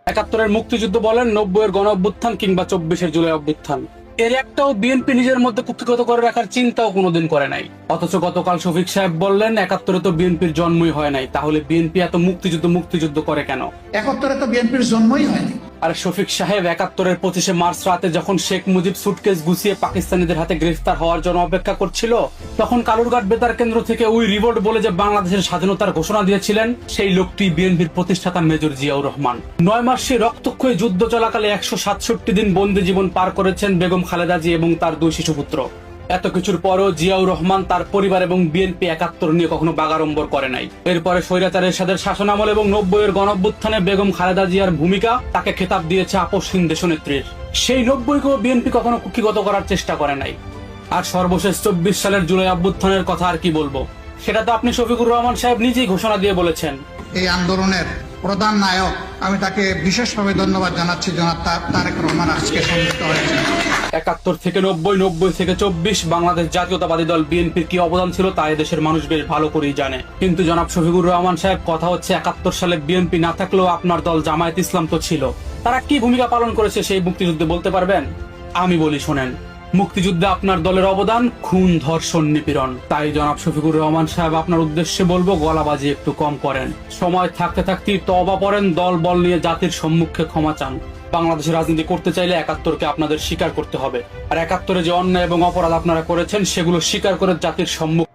একাত্তরের মুক্তিযুদ্ধ বলেন, 90-এর গণ অভ্যুত্থান কিংবা 24-এর জুলাই অভ্যুত্থান, এর একটাও বিএনপি নিজের মধ্যে কুক্ষিগত করে রাখার চিন্তাও কোনোদিন করে নাই। অথচ গতকাল শফিক সাহেব বললেন, 71-এ তো বিএনপির জন্মই হয় নাই, তাহলে বিএনপি এত মুক্তিযুদ্ধ করে কেন? 71-এ তো বিএনপির জন্মই হয়নি। আর শফিক সাহেব, 71-এর 25শে মার্চ রাতে যখন শেখ মুজিব সুটকেস গুছিয়ে পাকিস্তানিদের হাতে গ্রেফতার হওয়ার জন্য অপেক্ষা করছিল, তখন কালুরঘাট বেতার কেন্দ্র থেকে ওই রিভোল্ট বলে যে বাংলাদেশের স্বাধীনতার ঘোষণা দিয়েছিলেন, সেই লোকটি বিএনপির প্রতিষ্ঠাতা মেজর জিয়াউর রহমান। 9 মাস সে রক্তক্ষয়ী যুদ্ধ চলাকালে 167 দিন বন্দি জীবন পার করেছেন বেগম খালেদা জি এবং তার 2 শিশুপুত্র। এত কিছুর পরও জিয়াউর রহমান, তার পরিবার এবং বিএনপি 71 নিয়ে কখনো বাগাড়ম্বর করে নাই। এরপরে স্বৈরাচার এরশাদের শাসনামল এবং 90-এর গণঅভ্যুত্থানে বেগম খালেদা জিয়ার ভূমিকা তাকে খেতাব দিয়েছে আপসহীন দেশনেত্রীর। সেই 90-কেও বিএনপি কখনো কুক্ষিগত করার চেষ্টা করে নাই। আর সর্বশেষ 24 সালের জুলাই অভ্যুত্থানের কথা আর কি বলবো, সেটা তো আপনি শফিকুর রহমান সাহেব নিজেই ঘোষণা দিয়ে বলেছেন। এই আন্দোলনের প্রধান নায়ক, আমি তাকে বিশেষভাবে ধন্যবাদ জানাচ্ছি, জনাব তারেক রহমান আজকে সম্মিলিত হয়েছেন। 71 থেকে 90, 90 থেকে 24 বাংলাদেশ জাতীয়তাবাদী দল বিএনপির কি অবদান ছিল তা দেশের মানুষ বেশ ভালো করেই জানে। কিন্তু জনাব শফিকুর রহমান সাহেব, কথা হচ্ছে 71 সালে বিএনপি না থাকলেও আপনার দল জামায়াত ইসলাম তো ছিল। তারা কি ভূমিকা পালন করেছে সেই মুক্তিযুদ্ধে বলতে পারবেন? আমি বলি, শোনেন। মুক্তিযুদ্ধে আপনার দলের অবদান খুন, ধর্ষণ, নিপীড়ন। তাই জনাব শফিকুর রহমান সাহেব, আপনার উদ্দেশ্যে বলবো, গলাবাজি একটু কম করেন। সময় থাকতে থাকতেই তওবা পড়েন, দল বল নিয়ে জাতির সম্মুখে ক্ষমা চান। বাংলাদেশের রাজনীতি করতে চাইলে 71-কে আপনাদের স্বীকার করতে হবে। আর 71-এ যে অন্যায় এবং অপরাধ আপনারা করেছেন, সেগুলো স্বীকার করে জাতির সম্মুখে